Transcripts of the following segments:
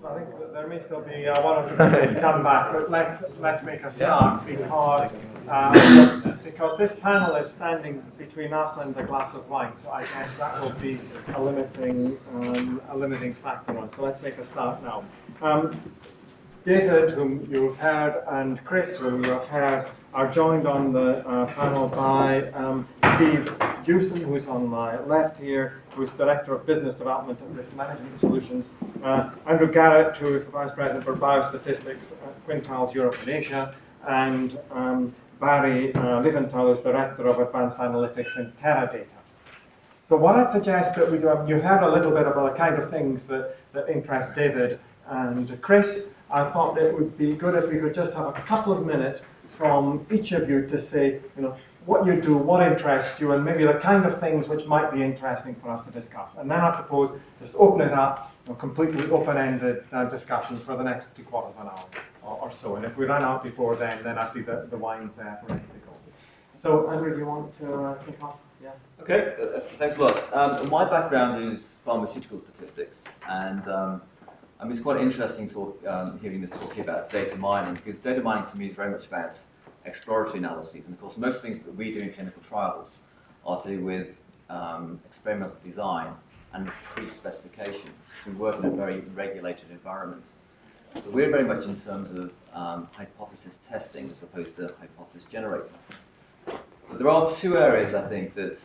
I think that there may still be one or two people to come back, but let's make a start because this panel is standing between us and a glass of wine, so I guess that will be a limiting factor on. So let's make a start now. David, whom you've heard, and Chris, whom you have heard, are joined on the panel by Steve Hewson, who's on my left here, who's Director of Business Development and Risk Management Solutions, Andrew Garrett, who is the Vice President for Biostatistics at Quintiles Europe and Asia, and Barry Leventhal, who's Director of Advanced Analytics in Teradata. So what I'd suggest that we do, you've heard a little bit about the kind of things that interest David and Chris. I thought it would be good if we could just have a couple of minutes from each of you to say, what you do, what interests you, and maybe the kind of things which might be interesting for us to discuss. And then I propose just open it up, a completely open-ended discussion for the next 3/4 of an hour or so. And if we run out before then I see the wines there ready to go. So, Andrew, do you want to kick off? Yeah. Okay, thanks a lot. My background is pharmaceutical statistics, and it's quite interesting hearing the talk here about data mining, because data mining to me is very much about exploratory analyses. And of course, most things that we do in clinical trials are to do with experimental design and pre-specification. So we work in a very regulated environment. So we're very much in terms of hypothesis testing as opposed to hypothesis generating. But there are two areas, I think, that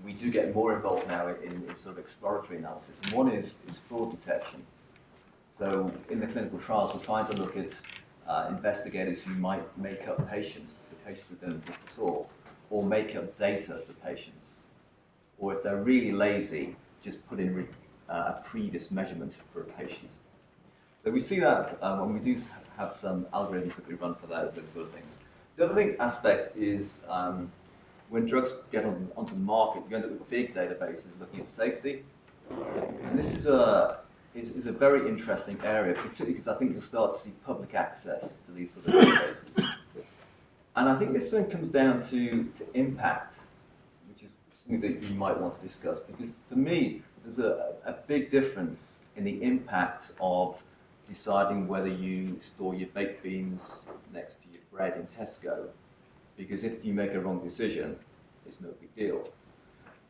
we do get more involved now in sort of exploratory analysis. And one is fraud detection. So in the clinical trials, we're trying to look at investigators who might make up patients, so patients that don't exist at all, or make up data for patients. Or if they're really lazy, just put in a previous measurement for a patient. So we see that when we do have some algorithms that we run for that, those sort of things. The other aspect is when drugs get onto the market, you end up with big databases looking at safety. And this is a very interesting area, particularly because I think you'll start to see public access to these sort of databases. And I think this then comes down to impact, which is something that you might want to discuss, because for me, there's a big difference in the impact of deciding whether you store your baked beans next to your bread in Tesco, because if you make a wrong decision, it's no big deal.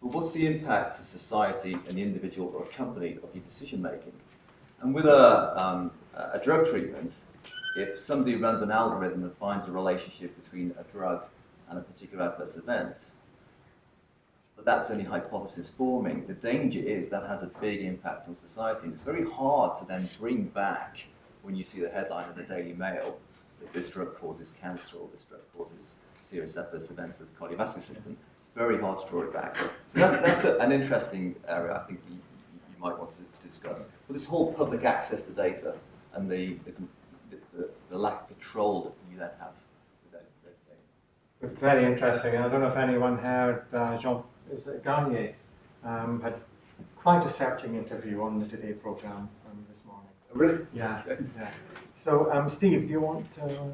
But what's the impact to society and the individual or a company of your decision making? And with a drug treatment, if somebody runs an algorithm and finds a relationship between a drug and a particular adverse event, but that's only hypothesis forming, the danger is that has a big impact on society. And it's very hard to then bring back, when you see the headline in the Daily Mail, that this drug causes cancer or this drug causes serious adverse events of the cardiovascular system. Very hard to draw it back. So that's an interesting area I think you might want to discuss. But this whole public access to data and the lack of control that you then have with those data. Very interesting. I don't know if anyone heard Jean Garnier had quite a searching interview on the Today programme this morning. Really? Yeah. Yeah. So, Steve, do you want to go?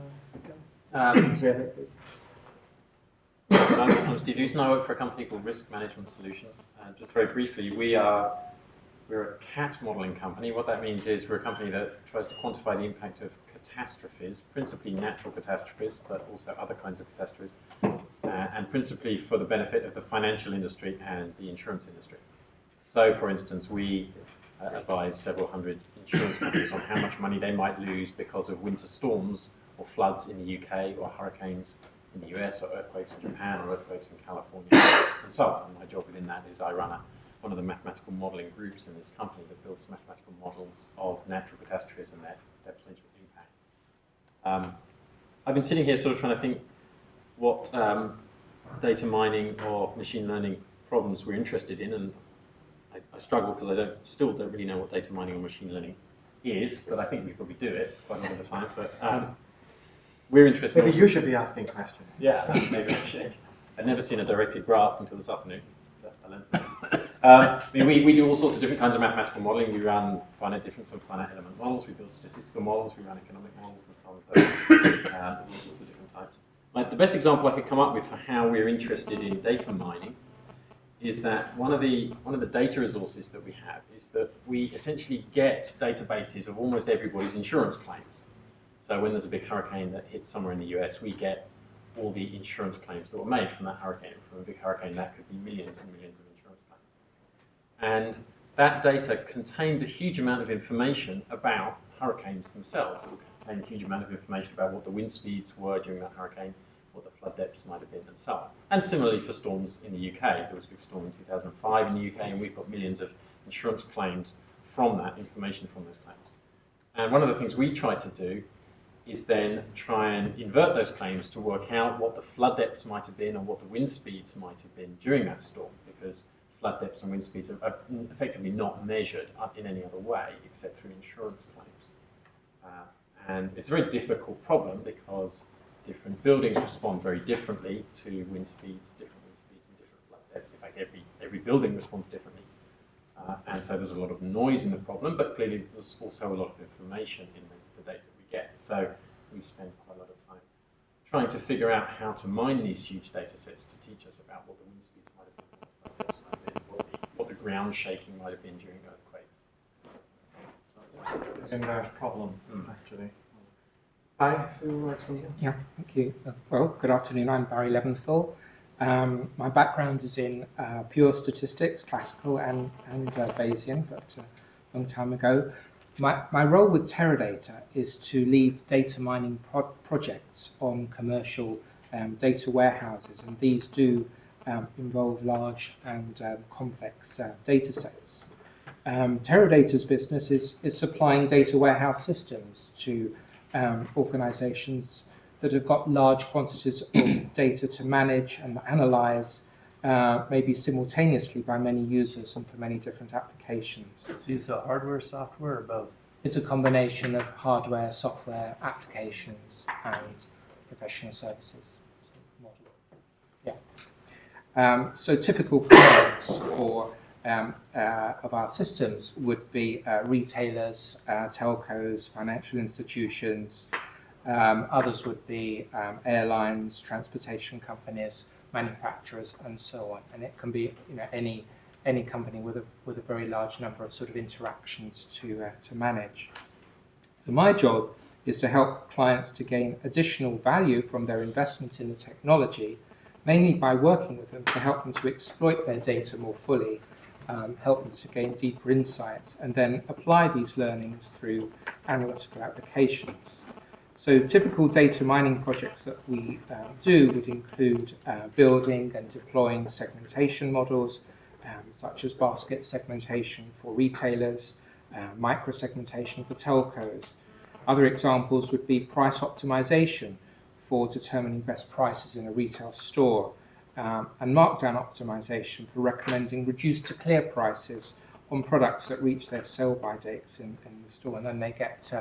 I'm Steve Hewson. I work for a company called Risk Management Solutions. Just very briefly, we're a CAT modelling company. What that means is we're a company that tries to quantify the impact of catastrophes, principally natural catastrophes, but also other kinds of catastrophes, and principally for the benefit of the financial industry and the insurance industry. So, for instance, we advise several hundred insurance companies on how much money they might lose because of winter storms or floods in the UK or hurricanes in the US, or earthquakes in Japan, or earthquakes in California, and so on. And my job within that is I run one of the mathematical modelling groups in this company that builds mathematical models of natural catastrophes and their potential impacts. I've been sitting here sort of trying to think what data mining or machine learning problems we're interested in, and I struggle because I still don't really know what data mining or machine learning is, but I think we probably do it quite a lot of the time. But we're interested. Maybe you should be asking questions. Yeah, maybe I should. I'd never seen a directed graph until this afternoon, so I learned that. We do all sorts of different kinds of mathematical modelling. We run finite difference and finite element models. We build statistical models. We run economic models and so on and so forth. All sorts of different types. The best example I could come up with for how we're interested in data mining is that one of the data resources that we have is that we essentially get databases of almost everybody's insurance claims. So when there's a big hurricane that hits somewhere in the US, we get all the insurance claims that were made from that hurricane. From a big hurricane, that could be millions and millions of insurance claims. And that data contains a huge amount of information about hurricanes themselves. It will contain a huge amount of information about what the wind speeds were during that hurricane, what the flood depths might have been, and so on. And similarly for storms in the UK. There was a big storm in 2005 in the UK, and we've got millions of insurance claims from that, information from those claims. And one of the things we try to do is then try and invert those claims to work out what the flood depths might have been and what the wind speeds might have been during that storm, because flood depths and wind speeds are effectively not measured in any other way except through insurance claims. And it's a very difficult problem because different buildings respond very differently to wind speeds, and different flood depths. In fact, every building responds differently. And so there's a lot of noise in the problem, but clearly there's also a lot of information in the data we get. So we spend quite a lot of time trying to figure out how to mine these huge data sets to teach us about what the wind speeds might have been, what the flood depths might have been, what the ground shaking might have been during earthquakes. In that problem, actually. Hi, who works from you? Yeah, thank you. Well, good afternoon. I'm Barry Leventhal. My background is in pure statistics, classical and Bayesian, but a long time ago. My role with Teradata is to lead data mining projects on commercial data warehouses, and these do involve large and complex data sets. Teradata's business is supplying data warehouse systems to organizations that have got large quantities of data to manage and analyze, maybe simultaneously by many users and for many different applications. Do you sell hardware, software, or both? It's a combination of hardware, software, applications, and professional services model. Yeah. So typical clients for of our systems would be retailers, telcos, financial institutions. Others would be airlines, transportation companies, manufacturers, and so on. And it can be, any company with a very large number of sort of interactions to manage. So my job is to help clients to gain additional value from their investment in the technology, mainly by working with them to help them to exploit their data more fully, help them to gain deeper insights, and then apply these learnings through analytical applications. So typical data mining projects that we do would include building and deploying segmentation models, such as basket segmentation for retailers, micro-segmentation for telcos. Other examples would be price optimization for determining best prices in a retail store, and markdown optimization for recommending reduced to clear prices on products that reach their sell-by dates in the store, and then they get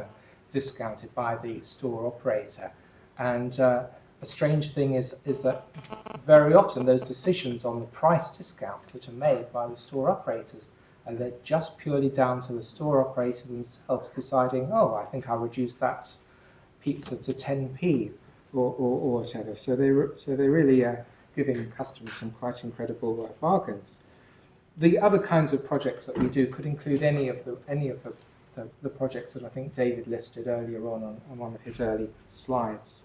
discounted by the store operator. And a strange thing is that very often those decisions on the price discounts that are made by the store operators, and they're just purely down to the store operator themselves deciding, oh, I think I'll reduce that pizza to 10p or whatever. So they're really giving customers some quite incredible bargains. The other kinds of projects that we do could include any of the projects that I think David listed earlier on one of his early slides.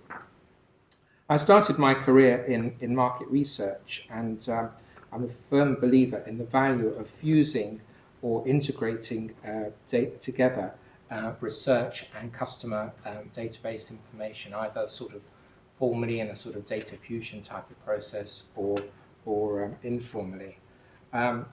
I started my career in market research, and I'm a firm believer in the value of fusing or integrating data together, research and customer database information, either sort of formally in a sort of data fusion type of process or informally.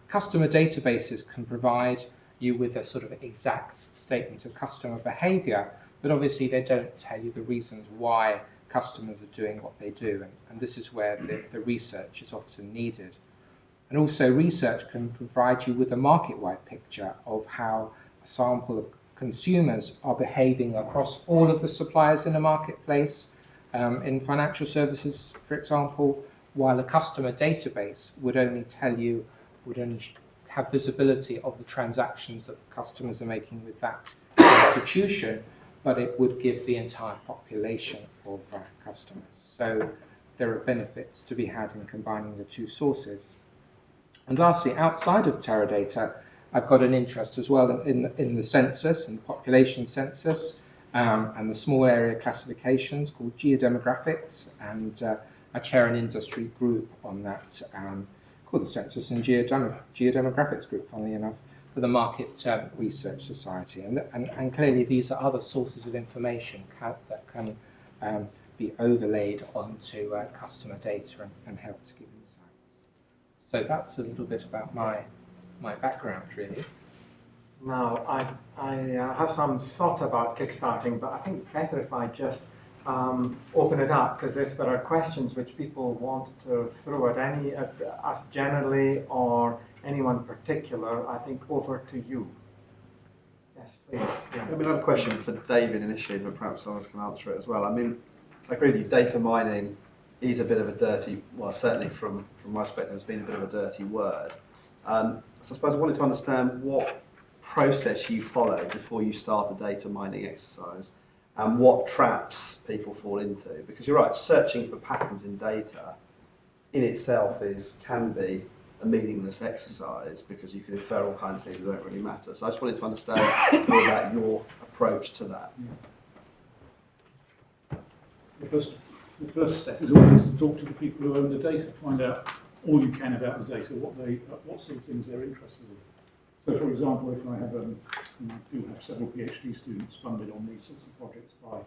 Customer databases can provide you with a sort of exact statement of customer behavior, but obviously they don't tell you the reasons why customers are doing what they do, and this is where the research is often needed. And also research can provide you with a market-wide picture of how a sample of consumers are behaving across all of the suppliers in a marketplace. In financial services, for example, while a customer database would only have visibility of the transactions that the customers are making with that institution, but it would give the entire population of customers. So there are benefits to be had in combining the two sources. And lastly, outside of Teradata, I've got an interest as well in the census and population census and the small area classifications called geodemographics, and I chair an industry group on that called the Census and Geodemographics Group, funnily enough, for the Market Research Society. And clearly these are other sources of information that can be overlaid onto customer data and help to give insights. So that's a little bit about my background, really. Now, I have some thought about kickstarting, but I think better if I just open it up, because if there are questions which people want to throw at us generally or anyone particular, I think over to you. Yes, please. Yeah. I mean, I have a question for David initially, but perhaps others can answer it as well. I mean, I agree with you, data mining is a bit of a dirty, well, certainly from my perspective, it's been a bit of a dirty word. So I suppose I wanted to understand what process you follow before you start a data mining exercise and what traps people fall into. Because you're right, searching for patterns in data in itself can be a meaningless exercise because you can infer all kinds of things that don't really matter. So I just wanted to understand more about your approach to that. The first step is always to talk to the people who own the data, find out all you can about the data, what sort of things they're interested in. So, for example, if I have, I do have several PhD students funded on these sorts of projects by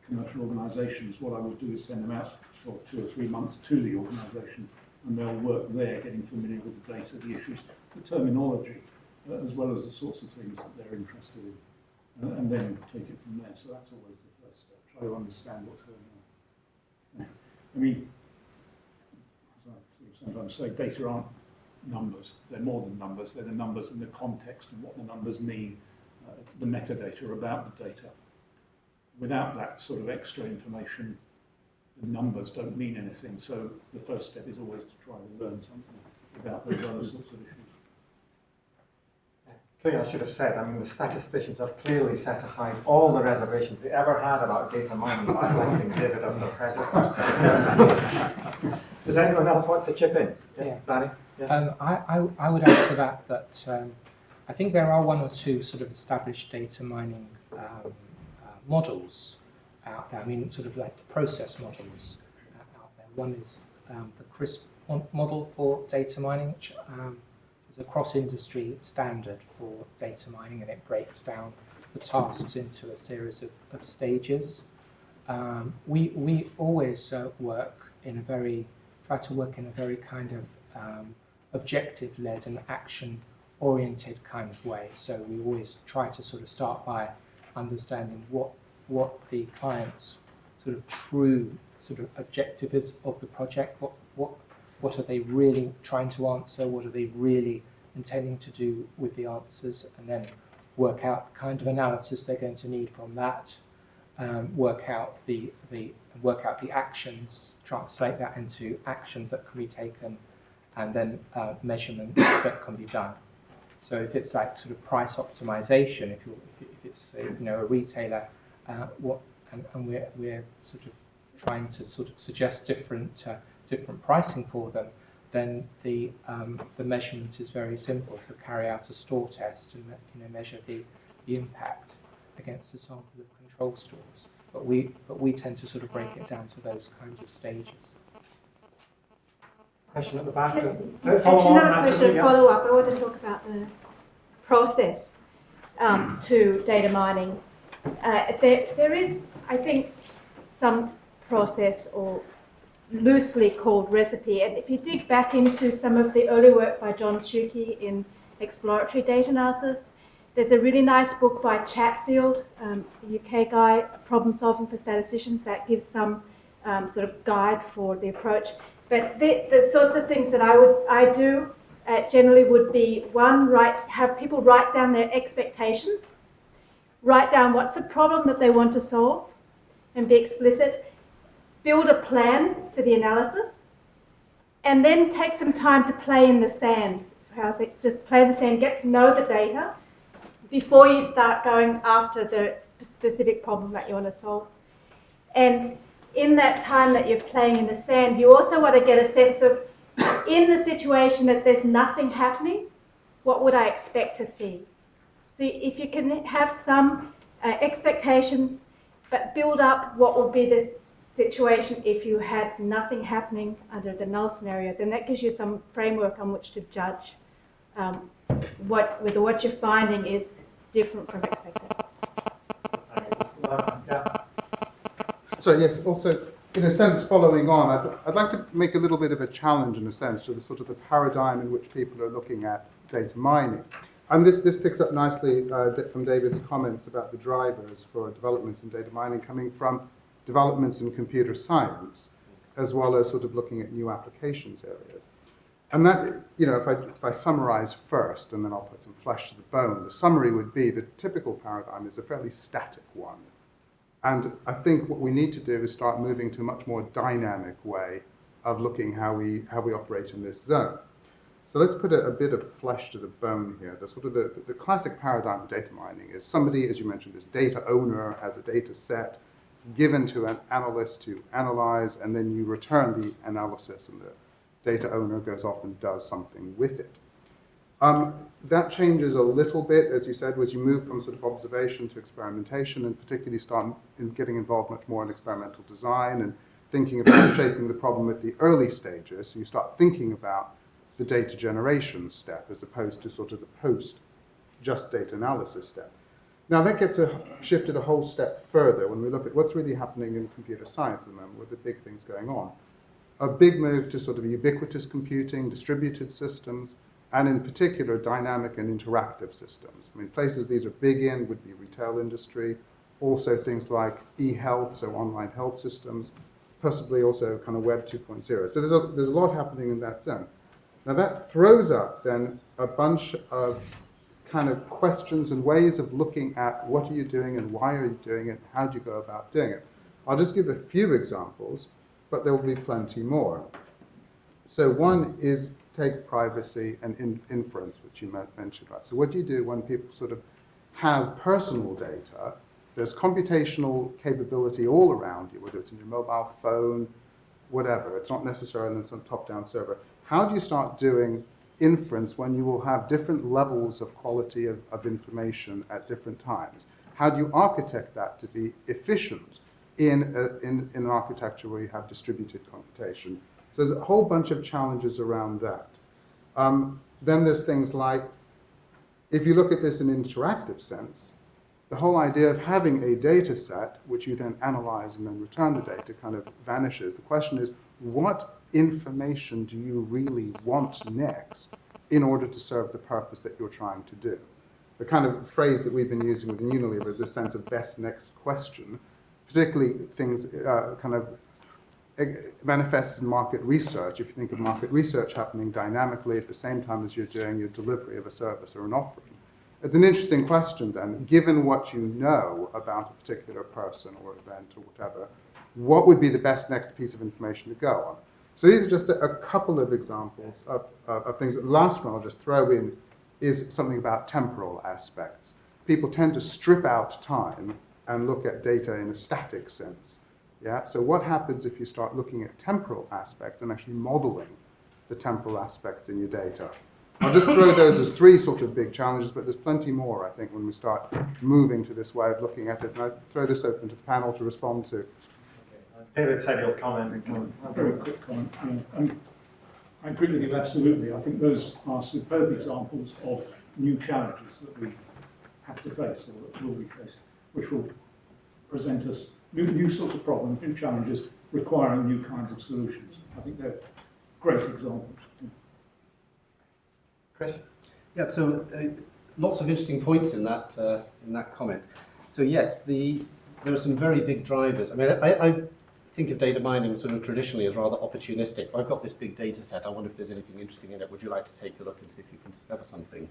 commercial organisations, what I would do is send them out for 2 or 3 months to the organisation, and they'll work there, getting familiar with the data, the issues, the terminology, as well as the sorts of things that they're interested in, and then take it from there. So that's always the first step, try to understand what's going on. I mean, as I sometimes say, data aren't numbers. They're more than numbers. They're the numbers in the context and what the numbers mean, the metadata about the data. Without that sort of extra information, the numbers don't mean anything. So the first step is always to try to learn something about those other sorts of issues. Clearly, I should have said, I mean, the statisticians have clearly set aside all the reservations they ever had about data mining by electing David as their president. Does anyone else want to chip in? Yes, Barry? Yeah. I would add to that I think there are 1 or 2 sort of established data mining models out there. I mean, sort of like the process models out there. One is the CRISP model for data mining, which is a cross-industry standard for data mining, and it breaks down the tasks into a series of stages. We always try to work in a very kind of objective-led and action-oriented kind of way. So we always try to sort of start by understanding what the client's sort of true sort of objective is of the project. What are they really trying to answer? What are they really intending to do with the answers? And then work out the kind of analysis they're going to need from that. Work out the actions, translate that into actions that can be taken, and then measurements that can be done. So if it's like sort of price optimization, if it's a retailer, and we're sort of trying to sort of suggest different pricing for them, then the measurement is very simple. So carry out a store test and measure the impact against a sample of control stores. But we tend to sort of break it down to those kinds of stages. Question at the back. Actually, another question, follow-up. I want to talk about the process to data mining. There is, I think, some process, or loosely called recipe. And if you dig back into some of the early work by John Tukey in exploratory data analysis, there's a really nice book by Chatfield, a UK guy, Problem Solving for Statisticians, that gives some sort of guide for the approach. But the sorts of things that I do generally would be, one, have people write down their expectations, write down what's the problem that they want to solve, and be explicit, build a plan for the analysis, and then take some time to play in the sand. So how's it? Just play in the sand, get to know the data before you start going after the specific problem that you want to solve. And in that time that you're playing in the sand, you also want to get a sense of in the situation that there's nothing happening, what would I expect to see? So if you can have some expectations, but build up what would be the situation if you had nothing happening under the null scenario, then that gives you some framework on which to judge whether what you're finding is different from expected. So yes, also in a sense following on, I'd like to make a little bit of a challenge in a sense to the sort of the paradigm in which people are looking at data mining. And this picks up nicely from David's comments about the drivers for developments in data mining coming from developments in computer science, as well as sort of looking at new applications areas. And that, if I summarize first, and then I'll put some flesh to the bone, the summary would be the typical paradigm is a fairly static one. And I think what we need to do is start moving to a much more dynamic way of looking how we operate in this zone. So let's put a bit of flesh to the bone here. The sort of the classic paradigm of data mining is somebody, as you mentioned, this data owner has a data set. It's given to an analyst to analyze, and then you return the analysis, and the data owner goes off and does something with it. That changes a little bit, as you said, as you move from sort of observation to experimentation, and particularly start getting involved much more in experimental design and thinking about shaping the problem at the early stages. So you start thinking about the data generation step as opposed to sort of the post just data analysis step. Now that gets shifted a whole step further when we look at what's really happening in computer science at the moment with the big things going on. A big move to sort of ubiquitous computing, distributed systems, and in particular dynamic and interactive systems. I mean, places these are big in would be retail industry, also things like e-health, so online health systems, possibly also kind of Web 2.0. So there's a lot happening in that zone. Now that throws up then a bunch of kind of questions and ways of looking at what are you doing and why are you doing it, how do you go about doing it. I'll just give a few examples, but there will be plenty more. So one is take privacy and inference, which you mentioned, right? So what do you do when people sort of have personal data? There's computational capability all around you, whether it's in your mobile phone, whatever. It's not necessarily in some top-down server. How do you start doing inference when you will have different levels of quality of information at different times? How do you architect that to be efficient in an architecture where you have distributed computation? So there's a whole bunch of challenges around that. Then there's things like, if you look at this in an interactive sense, the whole idea of having a data set, which you then analyze and then return the data, kind of vanishes. The question is, what information do you really want next in order to serve the purpose that you're trying to do? The kind of phrase that we've been using within Unilever is this sense of best next question, particularly things kind of manifests in market research. If you think of market research happening dynamically at the same time as you're doing your delivery of a service or an offering. It's an interesting question then, given what you know about a particular person or event or whatever, what would be the best next piece of information to go on? So these are just a couple of examples of things. The last one I'll just throw in is something about temporal aspects. People tend to strip out time and look at data in a static sense. Yeah? So what happens if you start looking at temporal aspects and actually modeling the temporal aspects in your data? I'll just throw those as three sort of big challenges, but there's plenty more, I think, when we start moving to this way of looking at it. And I throw this open to the panel to respond to. David said he'll comment. A very quick comment. I agree with you absolutely. I think those are superb examples of new challenges that we have to face or that will be faced, which will present us new sorts of problems, new challenges requiring new kinds of solutions. I think they're great examples. Chris? Yeah, so lots of interesting points in that comment. So yes, there are some very big drivers. I mean, I think of data mining sort of traditionally as rather opportunistic. I've got this big data set. I wonder if there's anything interesting in it. Would you like to take a look and see if you can discover something?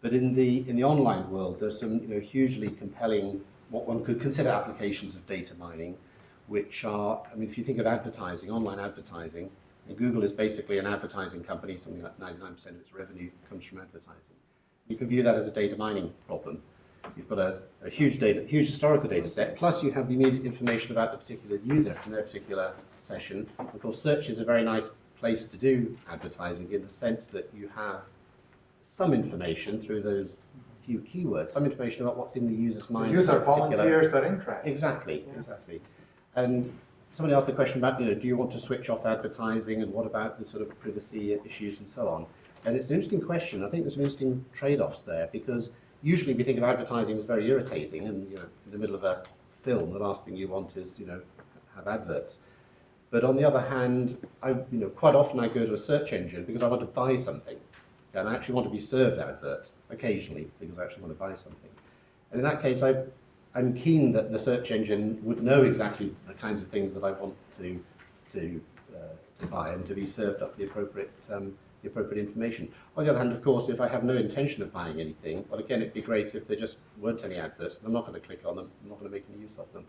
But in the online world, there's some hugely compelling, what one could consider applications of data mining, which are, I mean, if you think of advertising, online advertising, and Google is basically an advertising company. Something like 99% of its revenue comes from advertising. You can view that as a data mining problem. You've got a huge historical data set, plus you have the immediate information about the particular user from their particular session. Of course, search is a very nice place to do advertising in the sense that you have some information through those few keywords, some information about what's in the user's The mind. user about a particular- volunteers their interest. Exactly, Yeah. exactly. And somebody asked the question about, do you want to switch off advertising, and what about the sort of privacy issues and so on? And it's an interesting question. I think there's some interesting trade-offs there, because usually we think of advertising as very irritating, and in the middle of a film, the last thing you want is have adverts. But on the other hand, quite often I go to a search engine because I want to buy something, and I actually want to be served adverts occasionally because I actually want to buy something. And in that case, I'm keen that the search engine would know exactly the kinds of things that I want to buy, and to be served up the appropriate information. On the other hand, of course, if I have no intention of buying anything, well, again, it'd be great if there just weren't any adverts, and I'm not going to click on them, I'm not going to make any use of them.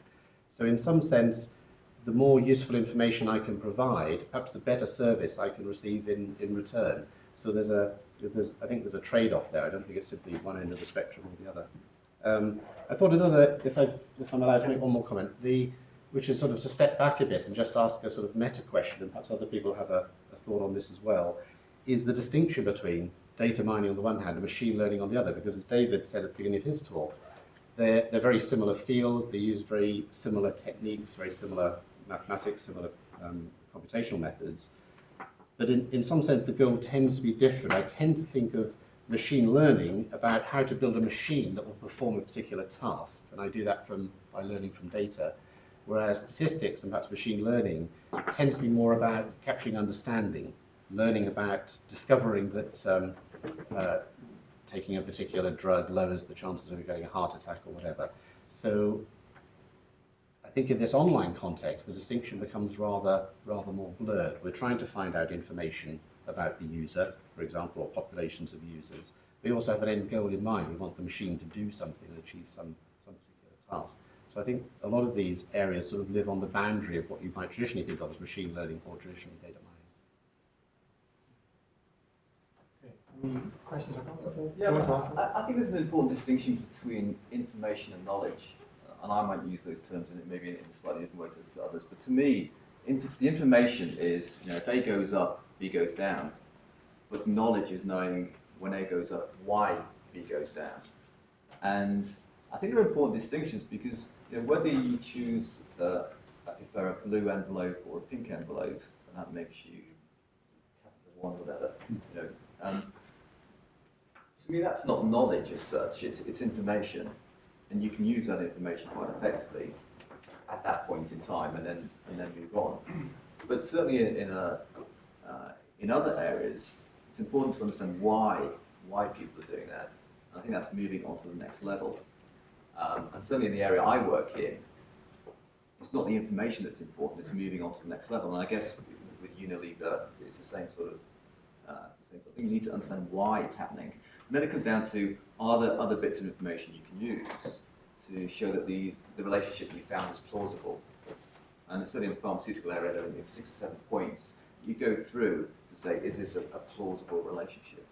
So in some sense, the more useful information I can provide, perhaps the better service I can receive in return. So I think there's a trade-off there. I don't think it's simply one end of the spectrum or the other. I thought another, if I'm allowed to make one more comment, which is sort of to step back a bit and just ask a sort of meta question, and perhaps other people have a thought on this as well, is the distinction between data mining on the one hand and machine learning on the other. Because as David said at the beginning of his talk, they're very similar fields, they use very similar techniques, very similar mathematics, similar computational methods. But in some sense, the goal tends to be different. I tend to think of machine learning about how to build a machine that will perform a particular task, and I do that by learning from data. Whereas statistics and perhaps machine learning tends to be more about capturing understanding, learning about discovering that taking a particular drug lowers the chances of you getting a heart attack or whatever. So I think in this online context, the distinction becomes rather more blurred. We're trying to find out information about the user, for example, or populations of users. We also have an end goal in mind. We want the machine to do something and achieve some particular task. So I think a lot of these areas sort of live on the boundary of what you might traditionally think of as machine learning or traditionally data mining. Any questions or comments? Yeah, I think there's an important distinction between information and knowledge, and I might use those terms maybe in a slightly different way to others. But to me, the information is, if A goes up, B goes down. But knowledge is knowing when A goes up, why B goes down. And I think there are important distinctions because whether you choose prefer a blue envelope or a pink envelope, and that makes you capital one, whatever. To me, that's not knowledge as such. It's information, and you can use that information quite effectively at that point in time, and then move on. But certainly in other areas, it's important to understand why people are doing that. And I think that's moving on to the next level. And certainly in the area I work in, it's not the information that's important, it's moving on to the next level. And I guess with Unilever, it's the same sort of thing. You need to understand why it's happening. And then it comes down to, are there other bits of information you can use to show that the relationship you found is plausible? And certainly in the pharmaceutical area, there are 6 or 7 points you go through to say, is this a plausible relationship?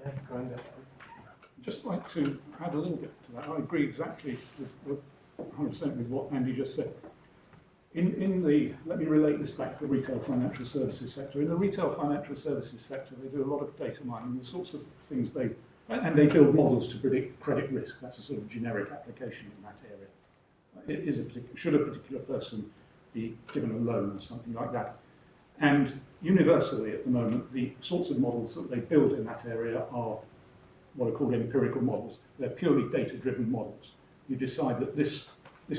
Yeah, go ahead. I'd just like to add a little bit to that. I agree exactly with 100% with what Andy just said. Let me relate this back to the retail financial services sector. In the retail financial services sector, they do a lot of data mining, the sorts of things and they build models to predict credit risk. That's a sort of generic application in that area. Should a particular person be given a loan or something like that? And universally at the moment, the sorts of models that they build in that area are what are called empirical models. They're purely data-driven models. You decide that this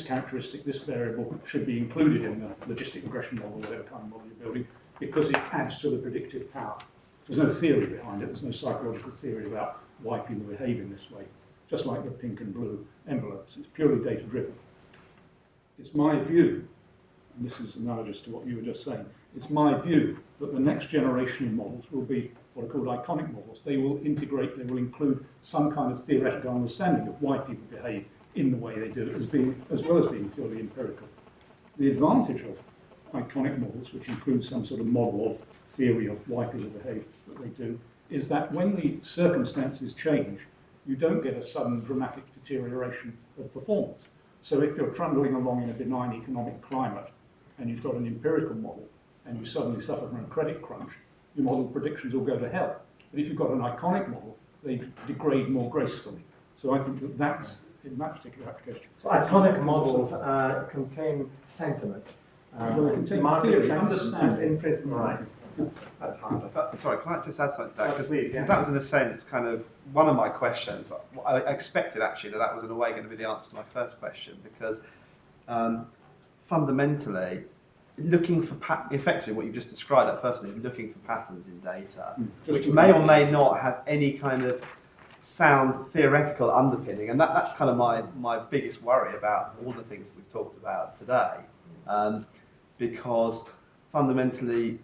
characteristic, this variable, should be included in the logistic regression model, whatever kind of model you're building, because it adds to the predictive power. There's no theory behind it. There's no psychological theory about why people behave in this way. Just like the pink and blue envelopes, it's purely data-driven. It's my view, and this is analogous to what you were just saying, it's my view that the next generation of models will be what are called iconic models. They will include some kind of theoretical understanding of why people behave in the way they do, as well as being purely empirical. The advantage of iconic models, which includes some sort of model of theory of why people behave that they do, is that when the circumstances change, you don't get a sudden dramatic deterioration of performance. So if you're trundling along in a benign economic climate and you've got an empirical model, and you suddenly suffer from a credit crunch, your model predictions will go to hell. But if you've got an iconic model, they degrade more gracefully. So I think that that's, in that particular application. So iconic models contain sentiment. Well, they contain market theory, sentiment understanding. in principle, right. That's harder. Sorry, can I just add something to that? Because Please, yeah. that was, in a sense, kind of one of my questions. I expected, actually, that was, in a way, going to be the answer to my first question, because fundamentally, looking for effectively what you've just described, that first one is looking for patterns in data, which may or may not have any kind of sound theoretical underpinning, and that's kind of my biggest worry about all the things that we've talked about today, because fundamentally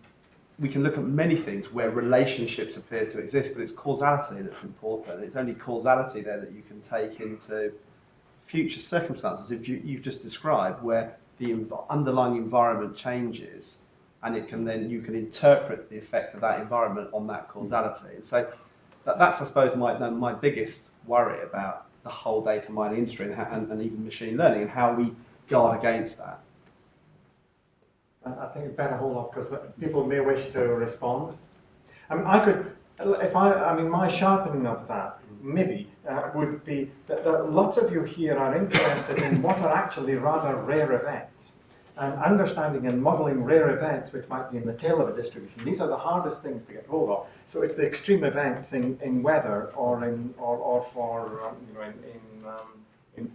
we can look at many things where relationships appear to exist, but it's causality that's important. It's only causality there that you can take into future circumstances, if you've just described, where the underlying environment changes, and you can interpret the effect of that environment on that causality. And so that's I suppose my biggest worry about the whole data mining industry and even machine learning, and how we guard against that. I think it's better hold off because people may wish to respond. I mean, my sharpening of that maybe would be that lots of you here are interested in what are actually rather rare events, and understanding and modelling rare events which might be in the tail of a distribution. These are the hardest things to get hold of. So it's the extreme events in weather or in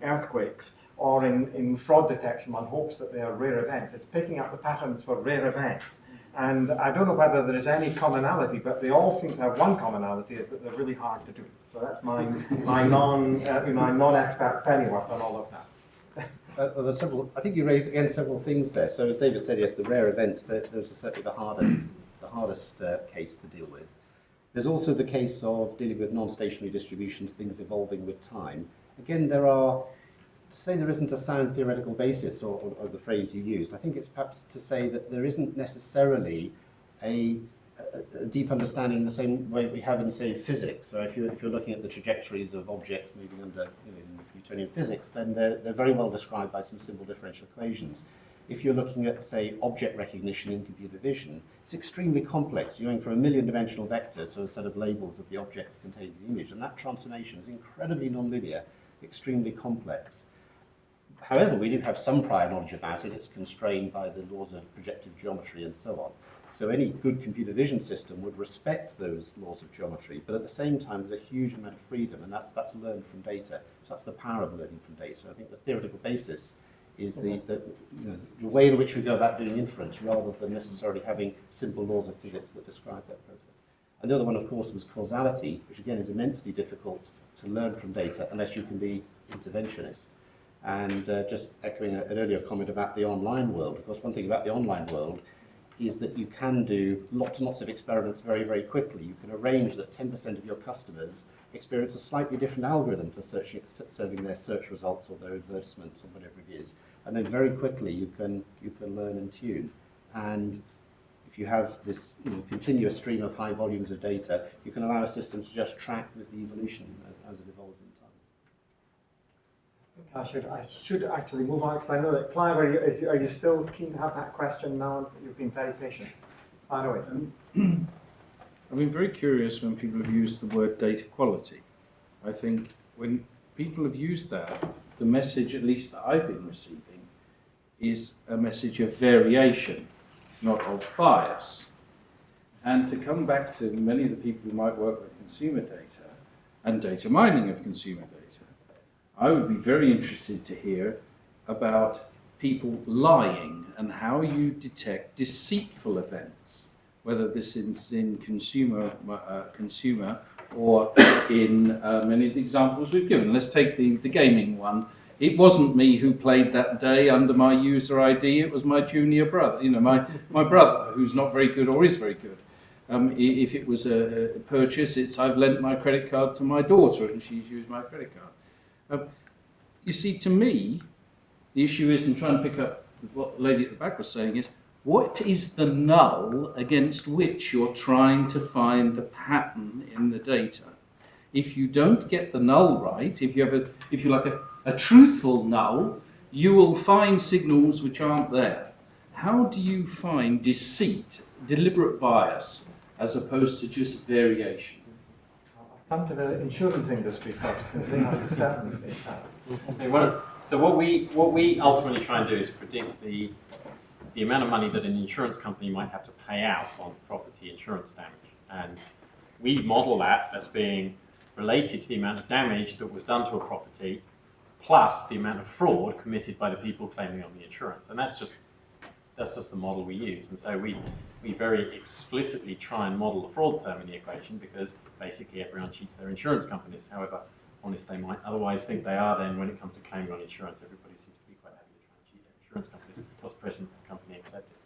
earthquakes, or in fraud detection. One hopes that they are rare events. It's picking up the patterns for rare events. And I don't know whether there is any commonality, but they all seem to have one commonality, is that they're really hard to do. So that's my non-expert pennyworth on all of that. There's several. I think you raised again several things there. So as David said, yes, the rare events, those are certainly the hardest case to deal with. There's also the case of dealing with non-stationary distributions, things evolving with time. Again, to say there isn't a sound theoretical basis, or the phrase you used, I think it's perhaps to say that there isn't necessarily a deep understanding in the same way we have in, say, physics. So if you're looking at the trajectories of objects moving under in Newtonian physics, then they're very well described by some simple differential equations. If you're looking at, say, object recognition in computer vision, it's extremely complex. You're going for a million-dimensional vector, so a set of labels of the objects contained in the image, and that transformation is incredibly nonlinear, extremely complex. However, we do have some prior knowledge about it. It's constrained by the laws of projective geometry and so on. So any good computer vision system would respect those laws of geometry, but at the same time, there's a huge amount of freedom, and that's learned from data. So that's the power of learning from data. I think the theoretical basis is the way in which we go about doing inference, rather than necessarily having simple laws of physics that describe that process. And the other one, of course, was causality, which again is immensely difficult to learn from data unless you can be interventionist. And just echoing an earlier comment about the online world, of course, one thing about the online world is that you can do lots and lots of experiments very, very quickly. You can arrange that 10% of your customers experience a slightly different algorithm for serving their search results or their advertisements or whatever it is. And then very quickly you can learn and tune. And if you have this continuous stream of high volumes of data, you can allow a system to just track with the evolution as it evolves in time. I should actually move on, because I know that Clive, are you still keen to have that question now? You've been very patient. Fire away. I've been very curious when people have used the word data quality. I think when people have used that, the message, at least that I've been receiving, is a message of variation, not of bias. And to come back to many of the people who might work with consumer data and data mining of consumer data, I would be very interested to hear about people lying and how you detect deceitful events, whether this is in consumer or in many of the examples we've given. Let's take the gaming one. It wasn't me who played that day under my user ID, it was my junior brother, my brother, who's not very good or is very good. If it was a purchase, I've lent my credit card to my daughter and she's used my credit card. You see, to me, the issue is, and trying to pick up what the lady at the back was saying, is what is the null against which you're trying to find the pattern in the data? If you don't get the null right, if you have a truthful null, you will find signals which aren't there. how do you find deceit, deliberate bias, as opposed to just variation? I'll come to the insurance industry first, because they have to certainly face that. So what we ultimately try and do is predict the amount of money that an insurance company might have to pay out on property insurance damage. And we model that as being related to the amount of damage that was done to a property, plus the amount of fraud committed by the people claiming on the insurance. And that's just the model we use. And so we very explicitly try and model the fraud term in the equation, because basically everyone cheats their insurance companies, however honest they might otherwise think they are. Then when it comes to claiming on insurance, everybody seems to be quite happy to try and cheat their insurance companies, because present company accepted.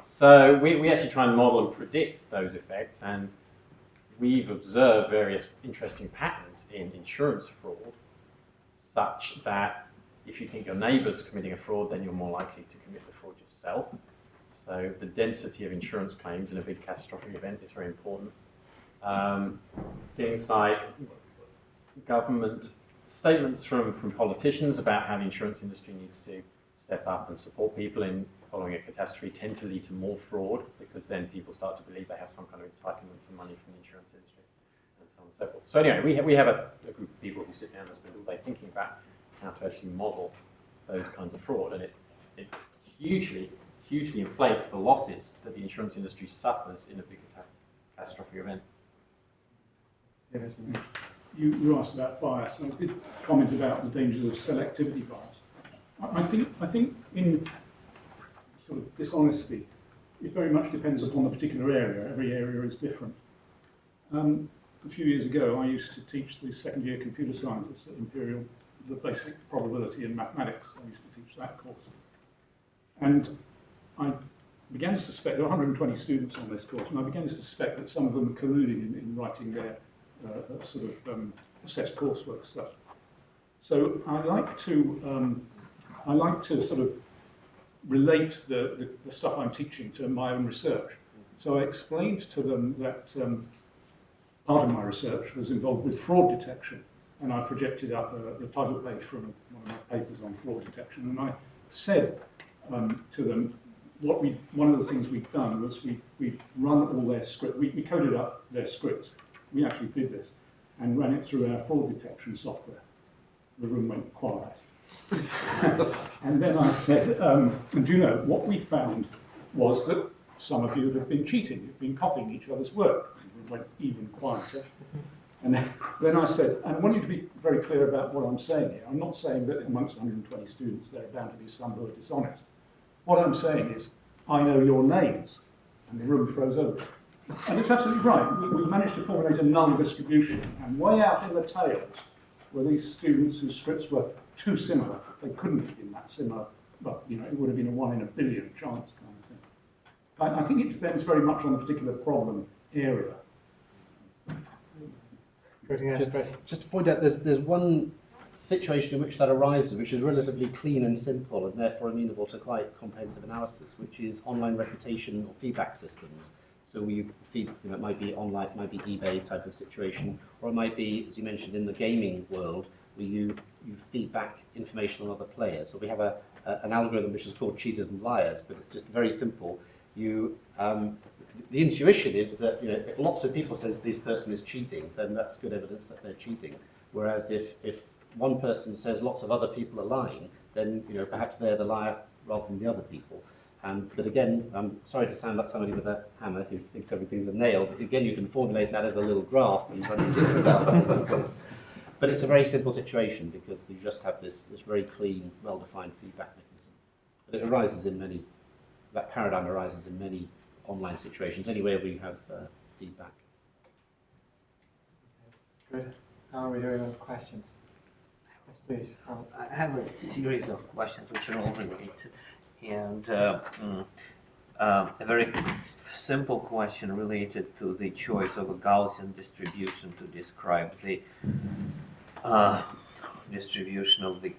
So we actually try and model and predict those effects, and we've observed various interesting patterns in insurance fraud, such that if you think your neighbour's committing a fraud, then you're more likely to commit the fraud yourself. So the density of insurance claims in a big catastrophic event is very important. Things like government statements from politicians about how the insurance industry needs to step up and support people in following a catastrophe tend to lead to more fraud, because then people start to believe they have some kind of entitlement to money from the insurance industry, and so on and so forth. So anyway, we have a group of people who sit down and spend all day thinking about how to actually model those kinds of fraud, and it hugely inflates the losses that the insurance industry suffers in a big catastrophic event. You asked about bias, and I did comment about the dangers of selectivity bias. I think in sort of dishonesty, it very much depends upon the particular area. Every area is different. A few years ago, I used to teach the second-year computer scientists at Imperial the basic probability in mathematics. I used to teach that course. And I began to suspect, there were 120 students on this course, and I began to suspect that some of them were colluding in writing their sort of assessed coursework stuff. So I like to sort of relate the stuff I'm teaching to my own research. So I explained to them that part of my research was involved with fraud detection, and I projected up the title page from one of my papers on fraud detection, and I said to them, one of the things we've done was we run all their script, we coded up their scripts. We actually did this and ran it through our fraud detection software. The room went quiet. And then I said, and you know, what we found was that some of you have been cheating, you've been copying each other's work. It went even quieter. And then I said, and I want you to be very clear about what I'm saying here. I'm not saying that amongst 120 students there are bound to be some who are dishonest. What I'm saying is, I know your names. And the room froze over. And it's absolutely right. We managed to formulate a null distribution, and way out in the tails were these students whose scripts were too similar. They couldn't have been that similar, but you know, it would have been a 1 in a billion chance kind of thing. I think it depends very much on the particular problem area. Just to point out, there's one situation in which that arises, which is relatively clean and simple, and therefore amenable to quite comprehensive analysis, which is online reputation or feedback systems. So we feed, you know, it might be online, it might be eBay type of situation, or it might be, as you mentioned, in the gaming world, where you feed back information on other players. So we have an algorithm which is called cheaters and liars, but it's just very simple. The intuition is that, you know, if lots of people says this person is cheating, then that's good evidence that they're cheating. Whereas if one person says lots of other people are lying, then, you know, perhaps they're the liar rather than the other people. But again, I'm sorry to sound like somebody with a hammer who thinks everything's a nail, but again, you can formulate that as a little graph and run difference out. But it's a very simple situation, because you just have this very clean, well-defined feedback mechanism. But it arises in many, that paradigm arises in many online situations, anywhere where you have feedback. Good. How are we doing on questions? Yes, please. I have a series of questions which are all related, and a very simple question related to the choice of a Gaussian distribution to describe the distribution of the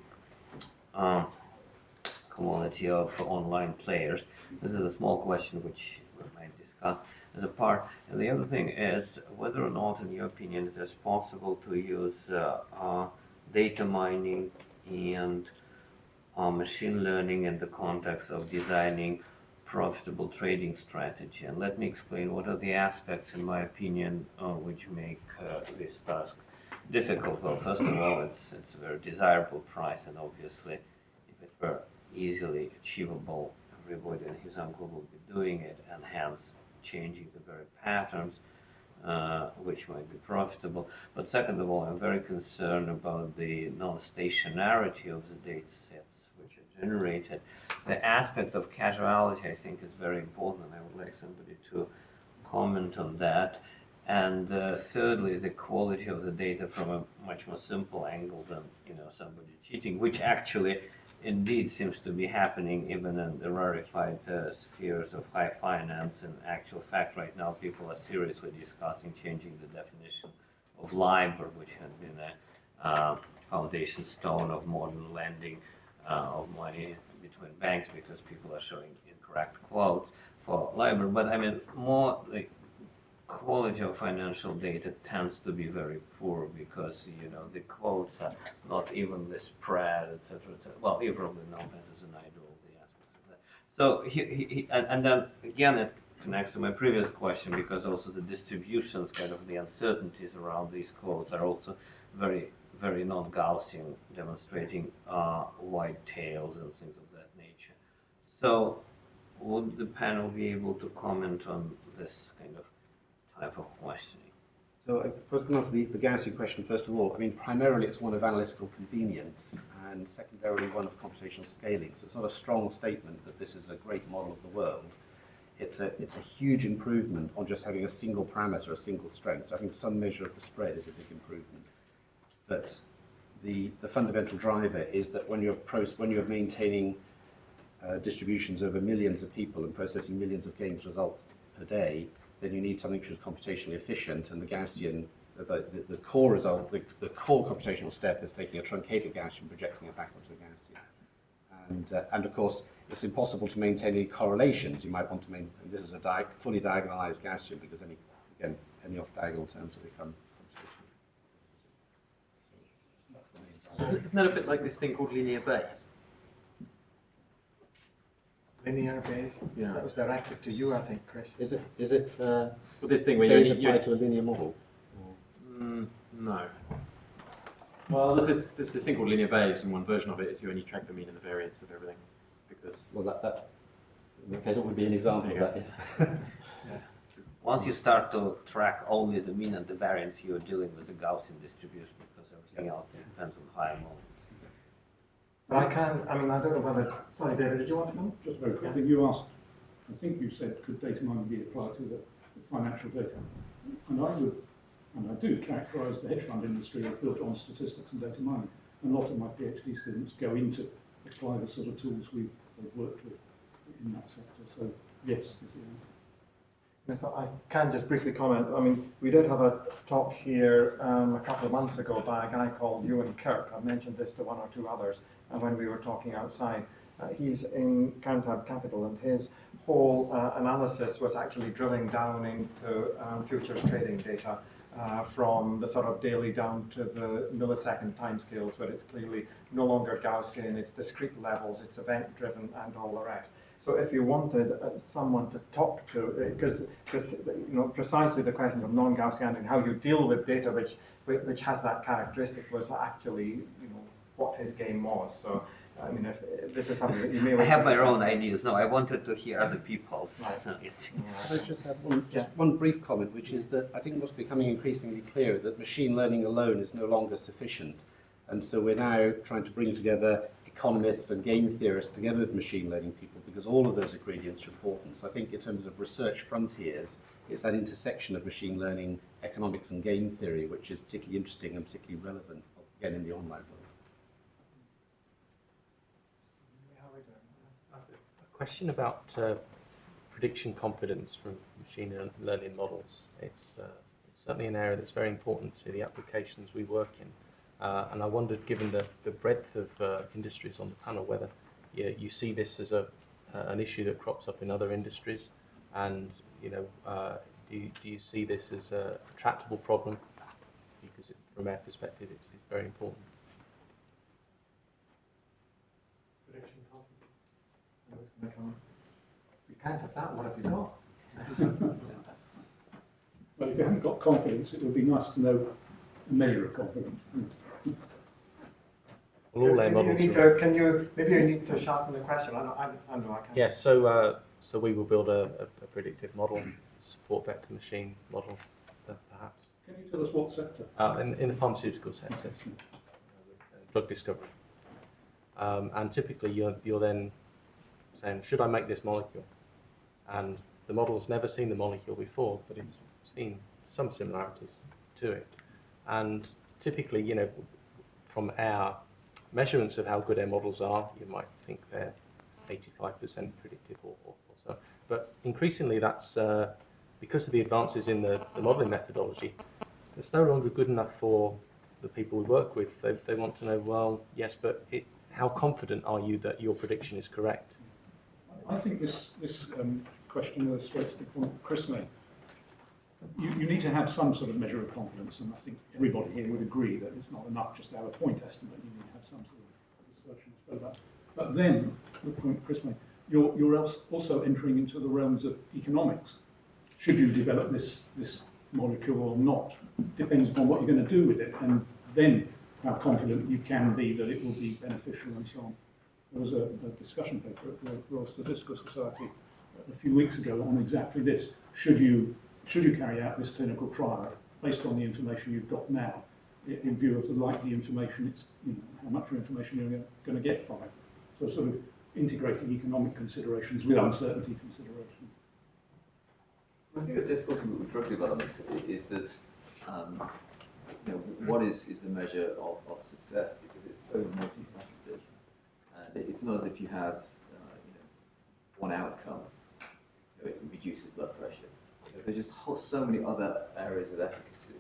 quality of online players. This is a small question which we might discuss as a part. And the other thing is whether or not, in your opinion, it is possible to use data mining and machine learning in the context of designing profitable trading strategy. And let me explain what are the aspects, in my opinion, which make this task difficult. Well, first of all, it's a very desirable price, and obviously, if it were easily achievable, everybody and his uncle would be doing it, and hence changing the very patterns which might be profitable. But second of all, I'm very concerned about the non-stationarity of the data sets which are generated. The aspect of causality, I think, is very important, and I would like somebody to comment on that. And thirdly, the quality of the data from a much more simple angle than somebody cheating, which actually indeed seems to be happening even in the rarefied spheres of high finance. In actual fact, right now people are seriously discussing changing the definition of LIBOR, which had been a foundation stone of modern lending of money between banks, because people are showing incorrect quotes for LIBOR. But I mean, more the quality of financial data tends to be very poor, because the quotes are not evenly spread, etc., etc. Well, you probably know better than I do all the aspects of that. So and then again it connects to my previous question, because also the distributions, kind of the uncertainties around these quotes are also very, very non-Gaussian, demonstrating wide tails and things of that nature. So would the panel be able to comment on this kind of type of questioning? So I was going to answer the Gaussian question first of all. I mean, primarily it's one of analytical convenience, and secondarily one of computational scaling. So it's not a strong statement that this is a great model of the world. It's a huge improvement on just having a single parameter, a single strength. So I think some measure of the spread is a big improvement. But the fundamental driver is that when you're maintaining distributions over millions of people and processing millions of games results per day, then you need something which is computationally efficient, and the Gaussian, the core result, the core computational step is taking a truncated Gaussian, projecting it back onto a Gaussian. And of course, it's impossible to maintain any correlations. You might want to maintain, this is a fully diagonalized Gaussian, because any off-diagonal terms will become computational. Isn't that a bit like this thing called linear Bayes? Linear Bayes? Yeah. That was directed to you, I think, Chris. Is it Well, this thing where Bayes you applied to a linear model? no. Well, there's this thing called linear Bayes, and one version of it is you only track the mean and the variance of everything, because Well, that in that case, it would be an example of that. Yes. Once you start to track only the mean and the variance, you're dealing with a Gaussian distribution, because everything else depends on higher models. But I don't know whether, sorry David, did you want to come? Just very quickly, you asked, I think you said, could data mining be applied to the financial data? And I do characterise the hedge fund industry as built on statistics and data mining. And lots of my PhD students go into apply the sort of tools they've worked with in that sector. So yes, is the answer. Yes, I can just briefly comment. I mean, we did have a talk here a couple of months ago by a guy called Ewan Kirk. I've mentioned this to one or two others when we were talking outside. He's in Cantab Capital, and his whole analysis was actually drilling down into futures trading data from the sort of daily down to the millisecond timescales, where it's clearly no longer Gaussian, it's discrete levels, it's event-driven, and all the rest. So if you wanted someone to talk to, because precisely the question of non-Gaussian and how you deal with data which has that characteristic was actually what his game was. So I mean, if this is something that you may. I have my own ideas. No, I wanted to hear other people's. Right. So it's, I just have one brief comment, which is that I think what's becoming increasingly clear that machine learning alone is no longer sufficient. And so we're now trying to bring together economists and game theorists together with machine learning people, because all of those ingredients are important. So I think in terms of research frontiers, it's that intersection of machine learning, economics and game theory, which is particularly interesting and particularly relevant, again, in the online world. A question about prediction confidence from machine learning models. It's certainly an area that's very important to the applications we work in. And I wondered, given the breadth of industries on the panel, whether you see this as an issue that crops up in other industries, and do you see this as a tractable problem? Because from our perspective, it's very important. prediction confidence. You can't have that. What have you got? Well, if you haven't got confidence, it would be nice to know a measure of confidence. Well, all our models Maybe you need to sharpen the question. I can't. Yes, so we will build a predictive model, support vector machine model, perhaps. Can you tell us what sector? In the pharmaceutical sector, drug discovery. And typically you're then saying, should I make this molecule? And the model's never seen the molecule before, but it's seen some similarities to it. And typically, you know, from our measurements of how good our models are, you might think they're 85% predictive or so. But increasingly that's, because of the advances in the modelling methodology, it's no longer good enough for the people we work with. They want to know, well, yes, but how confident are you that your prediction is correct? I think this question illustrates the point Chris made. You need to have some sort of measure of confidence, and I think everybody here would agree that it's not enough just to have a point estimate. You need to have some sort of discussion about that. But then, the point Chris made, you're also entering into the realms of economics. Should you develop this molecule or not? Depends upon what you're going to do with it, and then how confident you can be that it will be beneficial and so on. There was a discussion paper at the Royal Statistical Society a few weeks ago on exactly this. Should you carry out this clinical trial based on the information you've got now, in view of the likely information, how much information you're going to get from it? So sort of integrating economic considerations with uncertainty considerations. I think the difficulty with drug development is that what is the measure of success, because it's so multifaceted, and it's not as if you have one outcome. It reduces blood pressure. There's just so many other areas of efficacy,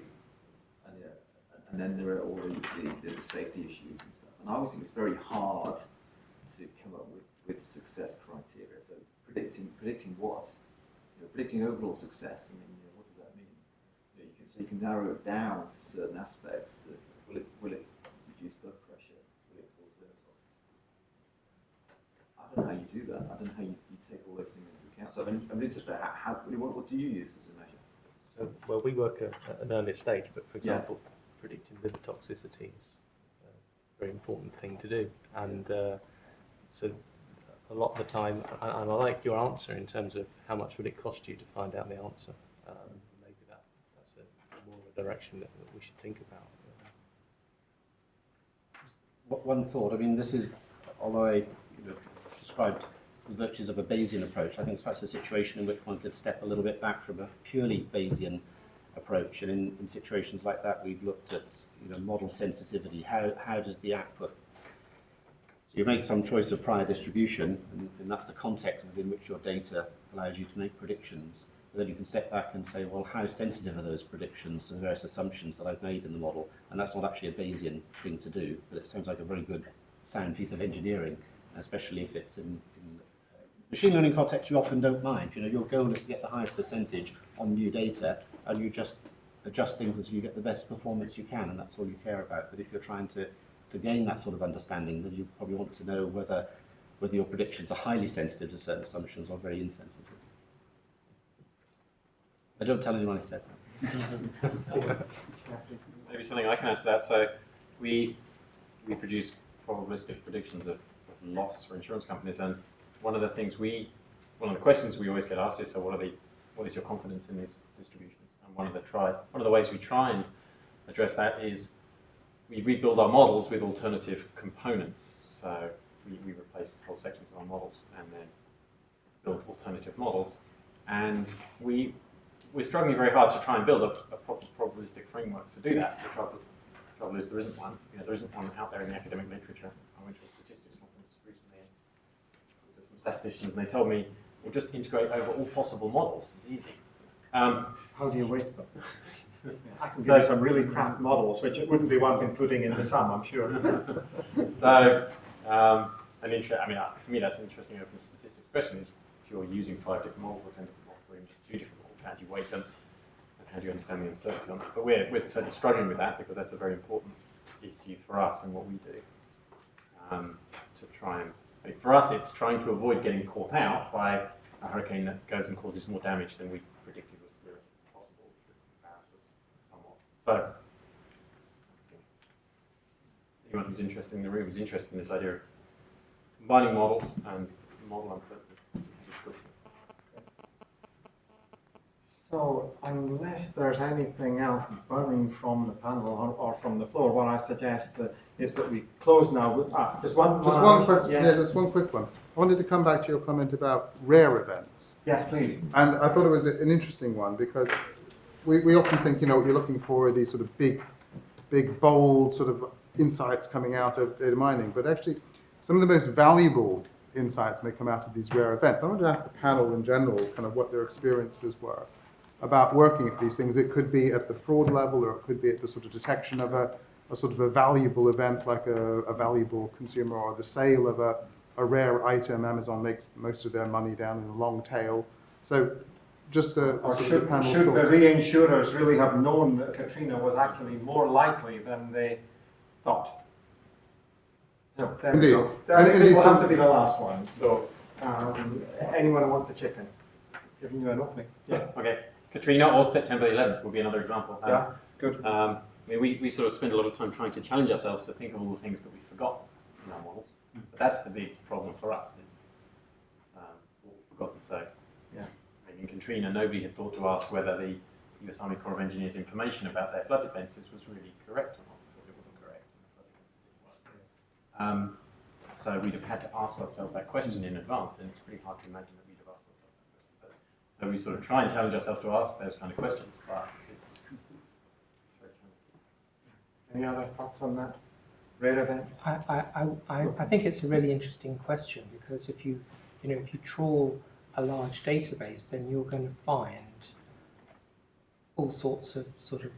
and then there are all the safety issues and stuff. And I always think it's very hard to come up with success criteria. So predicting what? Predicting overall success. I mean, what does that mean? You can narrow it down to certain aspects. Will it reduce blood pressure? Will it cause liver toxicity? I don't know how you do that. I don't know how you take all those things into account. So I'm interested in what do you use as a measure? So, well, we work at an earlier stage, but for example, predicting liver toxicity is a very important thing to do. And so a lot of the time, and I like your answer in terms of how much would it cost you to find out the answer. Maybe that's more of a direction that we should think about. One thought, I mean, this is, although I described the virtues of a Bayesian approach, I think it's perhaps a situation in which one could step a little bit back from a purely Bayesian approach. And in situations like that, we've looked at model sensitivity. How does the output? So you make some choice of prior distribution, and that's the context within which your data allows you to make predictions. But then you can step back and say, well, how sensitive are those predictions to the various assumptions that I've made in the model? And that's not actually a Bayesian thing to do, but it sounds like a very good, sound piece of engineering, especially if it's in machine learning context. You often don't mind. Your goal is to get the highest percentage on new data, and you just adjust things until you get the best performance you can, and that's all you care about. But if you're trying to gain that sort of understanding, then you probably want to know whether your predictions are highly sensitive to certain assumptions or very insensitive. I don't tell anyone I said that. Maybe something I can add to that. So we produce probabilistic predictions of loss for insurance companies, and one of the questions we always get asked is, so what is your confidence in these distributions? And one of the ways we try and address that is we rebuild our models with alternative components. So we replace whole sections of our models and then build alternative models. And we're struggling very hard to try and build a proper probabilistic framework to do that. The trouble is there isn't one. There isn't one out there in the academic literature. I went to a statistics conference recently and talked to some statisticians, and they told me, we'll just integrate over all possible models. It's easy. How do you weight them? I can give you some really crap models, which it wouldn't be one thing putting in the sum, I'm sure. So, to me, that's an interesting open statistics question, is if you're using 5 different models or 10 different models, or even just 2 different models, how do you weight them? And how do you understand the uncertainty on it? But we're certainly struggling with that, because that's a very important issue for us and what we do, to try and For us, it's trying to avoid getting caught out by a hurricane that goes and causes more damage than we predicted was really possible, which would embarrass us somewhat. So, anyone who's interested in the room is interested in this idea of combining models and model uncertainty. So, unless there's anything else burning from the panel or from the floor, what I suggest is that we close now. Just one question. Yes. Yeah, just one quick one. I wanted to come back to your comment about rare events. Yes, please. And I thought it was an interesting one because we often think, you're looking for these sort of big, bold sort of insights coming out of data mining. But actually, some of the most valuable insights may come out of these rare events. I want to ask the panel in general kind of what their experiences were about working at these things. It could be at the fraud level, or it could be at the sort of detection of a sort of a valuable event like a valuable consumer, or the sale of a rare item. Amazon makes most of their money down in the long tail. So just the panel's should the thoughts. reinsurers really have known that Katrina was actually more likely than they thought? No, there we Indeed. go. And This will indeed, have to be the last one. So, anyone want to chip in? Giving you an opening. Yeah, okay. Katrina or September 11th would be another example. Yeah, good. I mean, we sort of spend a lot of time trying to challenge ourselves to think of all the things that we forgot in our models. But that's the big problem for us, is what we've forgotten. So, yeah. I mean, in Katrina, nobody had thought to ask whether the US Army Corps of Engineers information about their flood defences was really correct or not, because it wasn't correct and the flood defences didn't work. So we'd have had to ask ourselves that question in advance, and it's pretty hard to imagine that we'd have asked ourselves that question. So we sort of try and challenge ourselves to ask those kind of questions, but it's very challenging. Any other thoughts on that? Rare events? I think it's a really interesting question, because if you trawl a large database, then you're going to find all sorts of sort of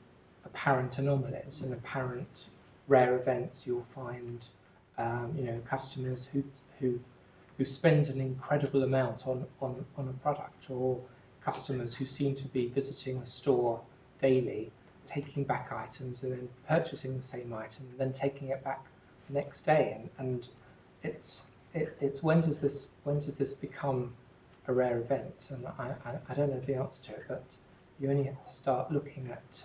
apparent anomalies and apparent rare events. You'll find customers who spend an incredible amount on a product, or customers who seem to be visiting a store daily, taking back items and then purchasing the same item and then taking it back the next day. And it's when does this become a rare event? And I don't know the answer to it, but you only have to start looking at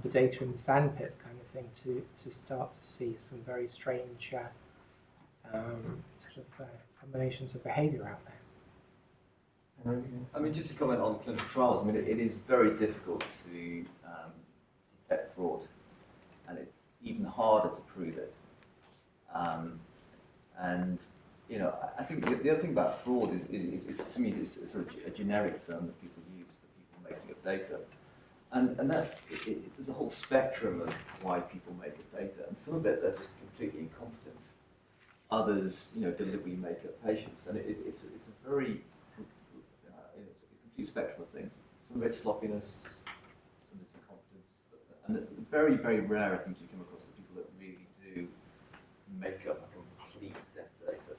the data in the sandpit kind of thing to start to see some very strange combinations of behaviour out there. I mean, just to comment on clinical trials, I mean, it is very difficult to detect fraud, and it's even harder to prove it. I think the other thing about fraud is to me, it's sort of a generic term that people use for people making up data. And that there's a whole spectrum of why people make up data, and some of it they're just completely incompetent. Others, deliberately make up patients, and it's a very it's a complete spectrum of things. Some of it's sloppiness, some of it's incompetence, and very, very rare, I think, you come across the people that really do make up a complete set of data.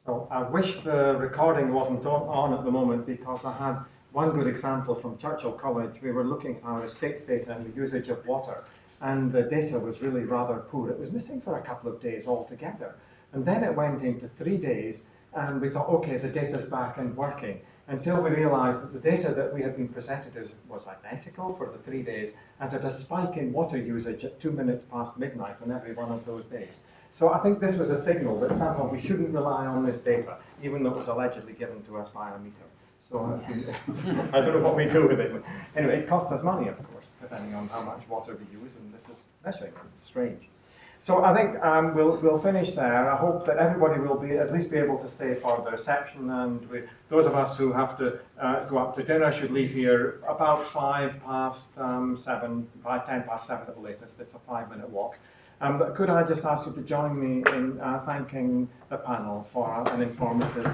So I wish the recording wasn't on at the moment, because I had one good example from Churchill College. We were looking at our estates data and the usage of water, and the data was really rather poor. It was missing for a couple of days altogether. And then it went into 3 days, and we thought, okay, the data's back and working, until we realized that the data that we had been presented was identical for the 3 days, and had a spike in water usage at 2 minutes past midnight on every one of those days. So I think this was a signal that somehow we shouldn't rely on this data, even though it was allegedly given to us by a meter. So I don't know what we do with it. Anyway, it costs us money, of course, depending on how much water we use, and this is measuring. Strange. So I think we'll finish there. I hope that everybody will at least be able to stay for the reception, and those of us who have to go up to dinner should leave here about 7:05, by 7:10 at the latest. It's a 5-minute walk. But could I just ask you to join me in thanking the panel for an informative